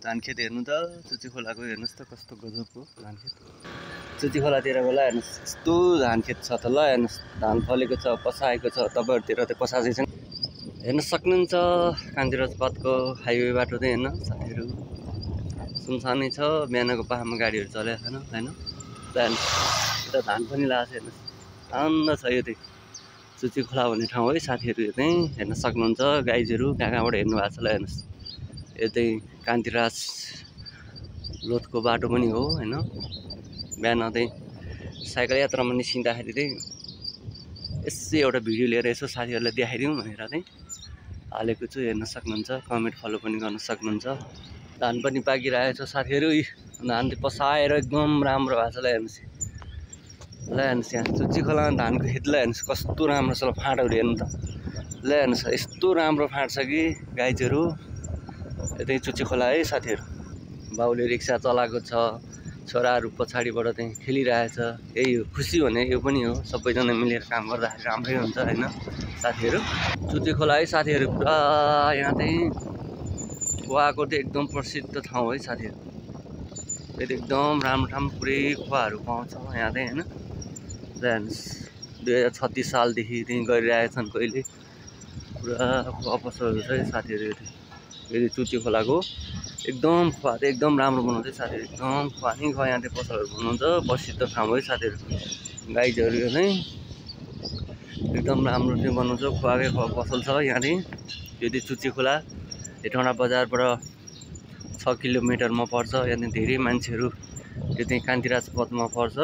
धान खेत हेर्नु त चुची खोलाको हेर्नुस् त कस्तो गजबको धान खेत। चुची खोलातिर गला हेर्नुस् यस्तो धान खेत छ त ल हेर्नुस् धान फलेको छ पसाएको छ तपाईहरुतिर त पसाएको छैन हेर्न सक्नुहुन्छ। कान्तिराजपथको हाइवे बाटो चाहिँ हेर्न साथीहरु सुनसानै छ बिहानको पहाडमा गाडीहरु चलेको छैन हैन। यता धान पनि लाछ हेर्नुस् आनन्द छ यो चाहिँ चुची खोला भन्ने ठाउँ है साथीहरु। यो चाहिँ हेर्न सक्नुहुन्छ गाइजहरु कहाँबाट हेर्नु भएको छ ल हेर्नुस् यो चाहिँ कान्तिराज लोधको बाटो पनि हो हैन। बिहान चाहिँ साइकल यात्रामा निस्किँदाखेरि चाहिँ यसै एउटा भिडियो लिएर यसो साथीहरुलाई देखाइदिउँ भनेर चाहिँ हालेको छु। हेर्न सक्नुहुन्छ कमेन्ट फलो पनि गर्न सक्नुहुन्छ। धान पनि पाकिरहेको छ साथीहरु। धान पसाएर एकदम राम्रो भएको छ ल हेर्नुस् ल हेर्नुस् यहाँ चुची खोलामा धानको खेत ल हेर्नुस् कस्तो राम्रो छ ल फाँटहरु हेर्नु त ल हेर्नुस् यस्तो राम्रो फाँट छ कि गाइजहरु। यतै चुची खोला है साथीहरु। बाउले रिक्सा चलाएको छ छोराहरु पछाडीबाट चाहिँ खेलिरहेछ यही हो खुसी भने यो पनि हो सबैजना मिलेर काम गर्दाखेरि राम्रै हुन्छ हैन साथीहरु। चुची खोला है साथीहरु पुरा यहाँ चाहिँ खोवाको चाहिँ एकदम प्रसिद्ध ठाउँ है साथीहरु। यो एकदम राम्रो ठाउँ पुरै खोवाहरु पाउँछ यहाँ चाहिँ हैन। हेर्नुस् 2036 सालदेखि चाहिँ गरिरहेछन् कहिले पुरा खोवा पसलहरु छ है साथीहरु। यो चुची खोलाको एकदम खोवा चाहिँ एकदम राम्रो बनाउँछ साथीहरु। एकदम खोवा नै खोवा यहाँ चाहिँ पसलहरु बनाउँछ प्रसिद्ध ठाउँ है साथीहरु। गाइजहरु यो चाहिँ एकदम राम्रो चाहिँ बनाउँछ खोवाकै खोवा पसल छ यहाँ चाहिँ। यो चाहिँ चुची खोला हेटौँडा बजारबाट 6 किलोमिटरमा पर्छ। यहाँ चाहिँ धेरै मान्छेहरु यो चाहिँ कान्तिराजपथमा पर्छ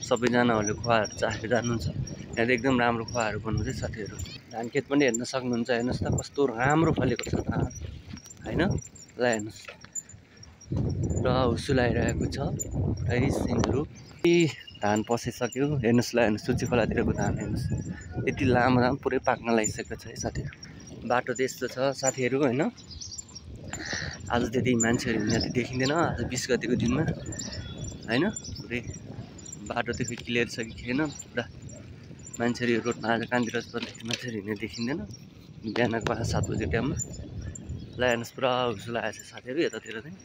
सबैजनाहरुले खोवाहरु चाखेर जानुहुन्छ। यहाँ चाहिँ एकदम राम्रो खोवाहरु बनाउँछ साथीहरु। धान खेत पनि हेर्न सक्नुहुन्छ हेर्नुस् त कस्तो राम्रो फलेको छ धान हैन ल हेर्नुस् र हुसुलाइरहेको छ पुरै सिनहरु। धान पसिसक्यो हेर्नुस् ल हेर्नुस् चुची खोलातिरको धान हेर्नुस् यति लामो धान पुरै पाक्न लागिसकेको छ है साथीहरु। बाटो चाहिँ यस्तो छ साथीहरु हैन। आज त्यति मान्छेहरु हिँड्ने देखिँदैन आज 20 गतेको दिनमा हैन। पुरै बाटो चाहिँ क्लियर छ कि छैन पुरा मान्छेहरु रोडमा आज कान्तिराजपथ मान्छेहरु हिँड्ने देखिँदैन बिहानको 5-7 बजे टाइममा ल हेर्नुस् पुरा हुसुलाएको छ साथीहरु यतातिर चाहिँ।